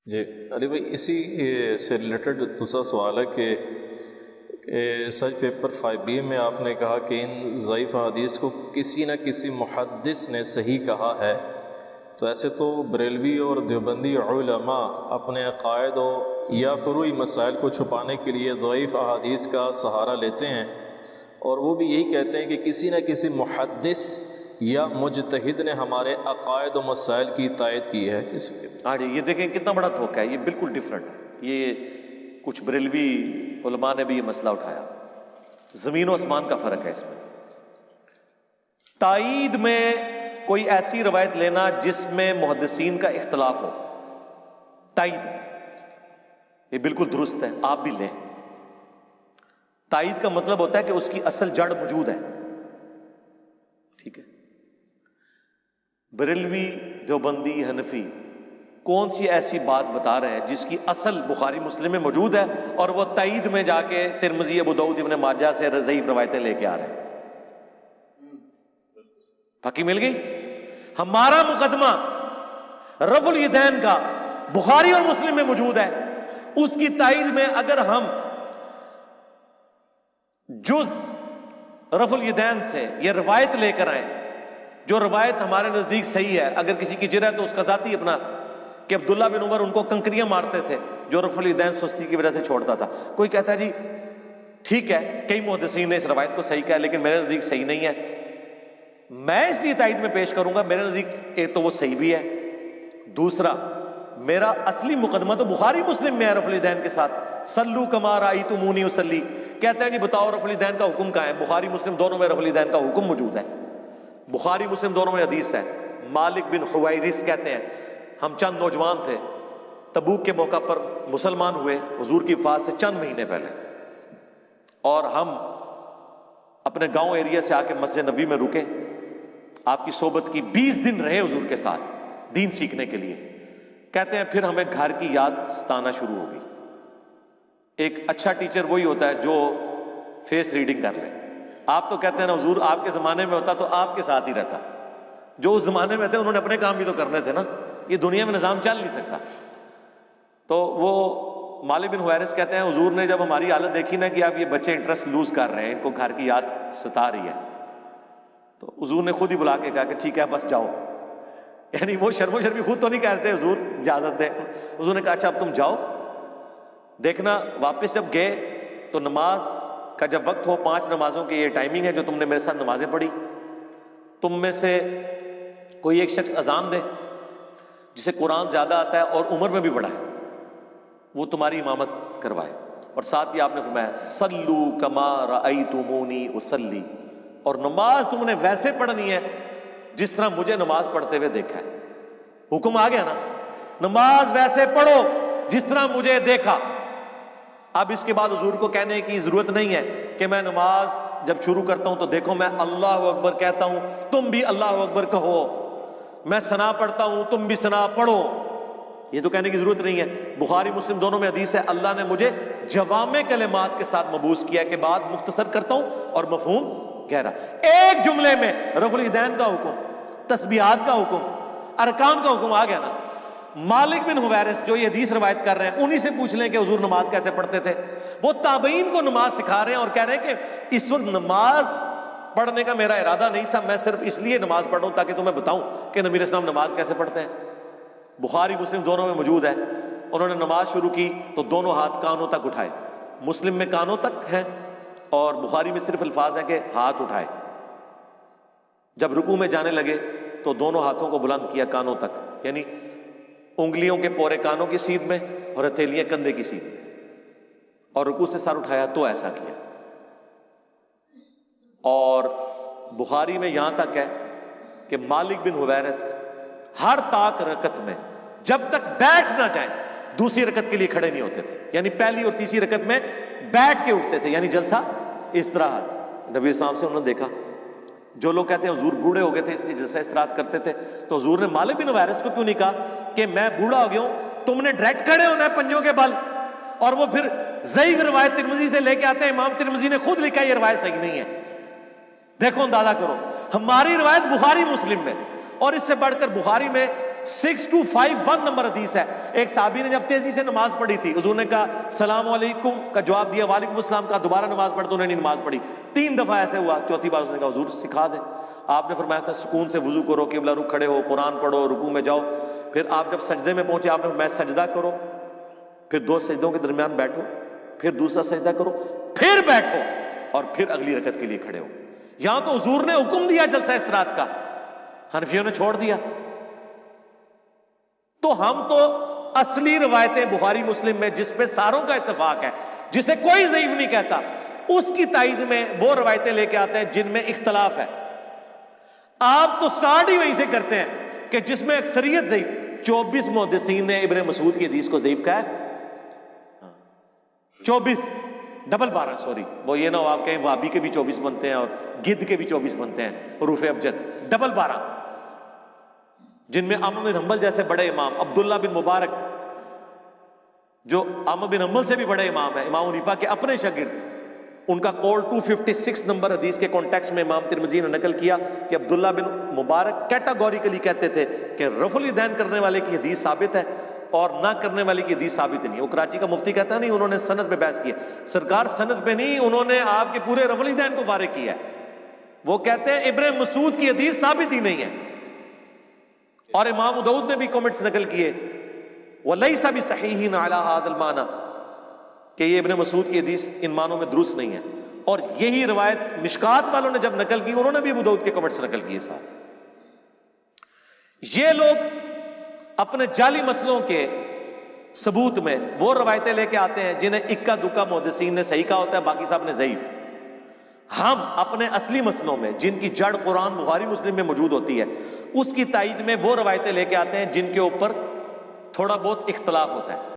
جی علی بھائی، اسی سے ریلیٹڈ دوسرا سوال ہے کہ سرچ پیپر 5B میں آپ نے کہا کہ ان ضعیف حدیث کو کسی نہ کسی محدث نے صحیح کہا ہے، تو ایسے تو بریلوی اور دیوبندی علماء اپنے عقائد یا فروعی مسائل کو چھپانے کے لیے ضعیف احادیث کا سہارا لیتے ہیں، اور وہ بھی یہی کہتے ہیں کہ کسی نہ کسی محدث یا مجتہد نے ہمارے عقائد و مسائل کی تائید کی ہے۔ اس ہاں جی، یہ دیکھیں کتنا بڑا دھوکہ ہے، یہ بالکل ڈیفرنٹ ہے۔ یہ کچھ بریلوی علماء نے بھی یہ مسئلہ اٹھایا، زمین و آسمان کا فرق ہے اس میں۔ تائید میں کوئی ایسی روایت لینا جس میں محدثین کا اختلاف ہو، تائید میں یہ بالکل درست ہے، آپ بھی لیں۔ تائید کا مطلب ہوتا ہے کہ اس کی اصل جڑ موجود ہے، ٹھیک ہے۔ بریلوی، دیوبندی، حنفی کون سی ایسی بات بتا رہے ہیں جس کی اصل بخاری مسلم میں موجود ہے اور وہ تائید میں جا کے ترمذی، ابو داؤد، ابن ماجہ سے ضعیف روایتیں لے کے آ رہے ہیں؟ پکی مل گئی۔ ہمارا مقدمہ رفع الیدین کا بخاری اور مسلم میں موجود ہے، اس کی تائید میں اگر ہم جز رفع الیدین سے یہ روایت لے کر آئیں جو روایت ہمارے نزدیک صحیح ہے، اگر کسی کی جرح ہے تو اس کا ذاتی اپنا، کہ عبداللہ بن عمر ان کو کنکریاں مارتے تھے جو رفع الیدین سستی کی وجہ سے چھوڑتا تھا، کوئی کہتا ہے جی ٹھیک ہے کئی محدثین نے اس روایت کو صحیح کہا لیکن میرے نزدیک صحیح نہیں ہے، میں اس لیے تائید میں پیش کروں گا، میرے نزدیک ایک تو وہ صحیح بھی ہے، دوسرا میرا اصلی مقدمہ تو بخاری مسلم میں ہے رفع الیدین کے ساتھ، صلو کما رأیتمونی اصلی، کہتے ہیں جی بتاؤ رفع الیدین کا حکم کہاں ہے؟ بخاری مسلم دونوں میں رفع الیدین کا حکم موجود ہے، بخاری مسلم دونوں میں حدیث ہے۔ مالک بن حویرث کہتے ہیں ہم چند نوجوان تھے، تبوک کے موقع پر مسلمان ہوئے حضور کی وفات سے چند مہینے پہلے، اور ہم اپنے گاؤں ایریا سے آ کے مسجد نبوی میں رکے، آپ کی صحبت کی، 20 دن رہے حضور کے ساتھ دین سیکھنے کے لیے۔ کہتے ہیں پھر ہمیں گھر کی یاد ستانا شروع ہو گئی۔ ایک اچھا ٹیچر وہی ہوتا ہے جو فیس ریڈنگ کر لے۔ آپ تو کہتے ہیں نا حضور آپ کے زمانے میں ہوتا تو آپ کے ساتھ ہی رہتا، جو اس زمانے میں تھے انہوں نے اپنے کام بھی تو کرنے تھے نا، یہ دنیا میں نظام چل نہیں سکتا۔ تو وہ مالک بن حویرث کہتے ہیں حضور نے جب ہماری حالت دیکھی نا کہ آپ یہ بچے انٹرسٹ لوز کر رہے ہیں، ان کو گھر کی یاد ستا رہی ہے، تو حضور نے خود ہی بلا کے کہا کہ ٹھیک ہے بس جاؤ، یعنی وہ شرم و شرمی خود تو نہیں کہتے حضور اجازت دیں، حضور نے کہا اچھا اب تم جاؤ، دیکھنا واپس جب گئے تو نماز کا جب وقت ہو، 5 نمازوں کی یہ ٹائمنگ ہے جو تم نے میرے ساتھ نمازیں پڑھی، تم میں سے کوئی ایک شخص اذان دے جسے قرآن زیادہ آتا ہے اور عمر میں بھی بڑا ہے، وہ تمہاری امامت کروائے، اور ساتھ ہی آپ نے فرمایا صلو کما رأیتمونی اصلی، اور نماز تم نے ویسے پڑھنی ہے جس طرح مجھے نماز پڑھتے ہوئے دیکھا ہے۔ حکم آ گیا نا، نماز ویسے پڑھو جس طرح مجھے دیکھا۔ اب اس کے بعد حضور کو کہنے کی ضرورت نہیں ہے کہ میں نماز جب شروع کرتا ہوں تو دیکھو میں اللہ اکبر کہتا ہوں تم بھی اللہ اکبر کہو، میں ثنا پڑھتا ہوں تم بھی ثنا پڑھو، یہ تو کہنے کی ضرورت نہیں ہے۔ بخاری مسلم دونوں میں حدیث ہے اللہ نے مجھے جوامع کلمات کے ساتھ مبعوث کیا کہ بات مختصر کرتا ہوں اور مفہوم گہرا۔ ایک جملے میں رفع الیدین کا حکم، تسبیحات کا حکم، ارکان کا حکم آ گیا نا۔ مالک بن حویرث جو یہ حدیث روایت کر رہے ہیں انہی سے پوچھ لیں کہ حضور نماز کیسے پڑھتے تھے، وہ تابعین کو نماز سکھا رہے ہیں اور کہہ رہے ہیں کہ اس وقت نماز پڑھنے کا میرا ارادہ نہیں تھا، میں صرف اس لیے نماز پڑھ رہا ہوں تاکہ تمہیں بتاؤں کہ نبی علیہ السلام نماز کیسے پڑھتے ہیں۔ بخاری مسلم دونوں میں موجود ہے، انہوں نے نماز شروع کی تو دونوں ہاتھ کانوں تک اٹھائے، مسلم میں کانوں تک ہیں اور بخاری میں صرف الفاظ ہے کہ ہاتھ اٹھائے۔ جب رکوع میں جانے لگے تو دونوں ہاتھوں کو بلند کیا کانوں تک، یعنی انگلیوں کے پورے کانوں کی سیدھ میں اور ہتھیلیاں کندھے کی سیدھ میں، اور رکوع سے سر اٹھایا تو ایسا کیا۔ اور بخاری میں یہاں تک ہے کہ مالک بن حویرث ہر طاق رکعت میں جب تک بیٹھ نہ جائیں دوسری رکعت کے لیے کھڑے نہیں ہوتے تھے، یعنی پہلی اور تیسری رکعت میں بیٹھ کے اٹھتے تھے، یعنی جلسہ استراحت۔ نبی السلام سے انہوں نے دیکھا، جو لوگ کہتے ہیں حضور بوڑھے ہو گئے تھے اس لیے جلسہ استراحت کرتے تھے، تو حضور نے مالک بن حویرث کو کیوں نہیں کہا کہ میں بوڑھا ہو گیا ہوں، تم نے ڈائریکٹ کھڑے ہونا ہے پنجوں کے بل، اور وہ پھر ضعیف روایت ترمذی سے لے کے آتے ہیں، امام ترمذی نے خود لکھا یہ روایت صحیح نہیں ہے۔ دیکھو اندازہ کرو، ہماری روایت بخاری مسلم میں، اور اس سے بڑھ کر بخاری میں 6251 نمبر حدیث ہے. ایک صحابی نے جب تیزی سے نماز پڑھی تھی، حضور نے کہا السلام علیکم کا جواب دیا، وعلیکم السلام کا، دوبارہ نماز پڑھ تو انہوں نے نماز پڑھی. 3 دفعہ ایسے ہوا، چوتھی بار اس نے کہا حضور سکھا دیں. آپ نے فرمایا تھا سکون سے وضو کرو، قبلہ رخ کھڑے ہو، قرآن پڑھو، رکوع میں جاؤ. پھر آپ جب سجدے میں پہنچے آپ نے فرمایا سجدہ کرو، پھر 2 سجدوں کے درمیان بیٹھو، پھر دوسرا سجدہ کرو، پھر بیٹھو، اور پھر اگلی رکعت کے لیے کھڑے ہو. یہاں تو حضور نے حکم دیا جلسہ استراحت کا، حنفیوں نے چھوڑ دیا. تو ہم تو اصلی روایتیں بخاری مسلم میں جس پہ ساروں کا اتفاق ہے، جسے کوئی ضعیف نہیں کہتا، اس کی تائید میں وہ روایتیں لے کے آتے ہیں جن میں اختلاف ہے. آپ تو سٹارٹ ہی وہیں سے کرتے ہیں کہ جس میں اکثریت ضعیف. 24 محدثین نے ابن مسعود کی حدیث کو ضعیف کہا ہے. 24 ڈبل 12 سوری، وہ یہ نہ ہو آپ کہیں وابی کے بھی 24 بنتے ہیں اور گد کے بھی 24 بنتے ہیں، حروف ابجد. ڈبل 12 جن میں احمد بن حنبل جیسے بڑے امام، عبداللہ بن مبارک جو احمد بن حنبل سے بھی بڑے امام ہیں، امام حنیفہ کے اپنے شاگرد، ان کا قول 256 نمبر حدیث کے کانٹیکس میں امام ترمذی نے نقل کیا کہ عبداللہ بن مبارک کیٹاگوریکلی کہتے تھے کہ رفع الیدین کرنے والے کی حدیث ثابت ہے اور نہ کرنے والے کی حدیث ثابت نہیں. وہ کراچی کا مفتی کہتا ہے نہیں انہوں نے سند پہ بحث کیا. سرکار سند پہ نہیں، انہوں نے آپ کے پورے رفع الیدین کو فارغ کیا ہے. وہ کہتے ہیں ابن مسعود کی حدیث ثابت ہی نہیں ہے. اور امام داؤد نے بھی کمنٹس نقل کیے وَلَيْسَ بِصَحِيحٍ عَلَى هَذَا الْمَعْنَى کہ یہ ابن مسعود کی حدیث ان معنوں میں درست نہیں ہے. اور یہی روایت مشکات والوں نے جب نقل کی انہوں نے بھی ابو داؤد کے کمنٹس نقل کیے ساتھ. یہ لوگ اپنے جعلی مسئلوں کے ثبوت میں وہ روایتیں لے کے آتے ہیں جنہیں اکا دکا محدثین نے صحیح کہا ہوتا ہے، باقی صاحب نے ضعیف. ہم اپنے اصلی مسئلوں میں جن کی جڑ قرآن بخاری مسلم میں موجود ہوتی ہے اس کی تائید میں وہ روایتیں لے کے آتے ہیں جن کے اوپر تھوڑا بہت اختلاف ہوتا ہے.